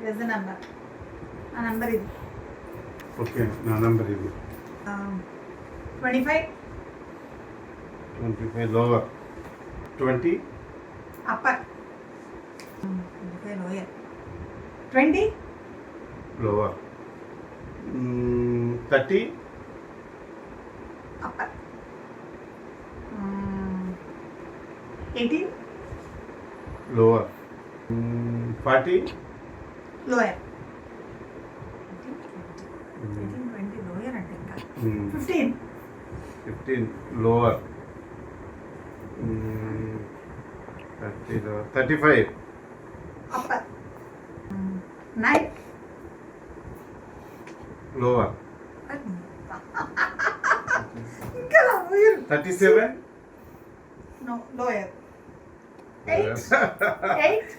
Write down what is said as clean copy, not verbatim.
Is the number. ఆ number ఇది. Okay, నా నెంబర్ ఇది. 25 25 lower, 20 upper, 25 lower, 20 lower, 30 upper, 18 lower, 40 lower, 20 lower అంటే ఇంకా 15 లోవర్, 30 లోవర్, 35 అప్పర్, 9 లోవర్, ఇంకా లోయర్, 37 నో లోయర్, 8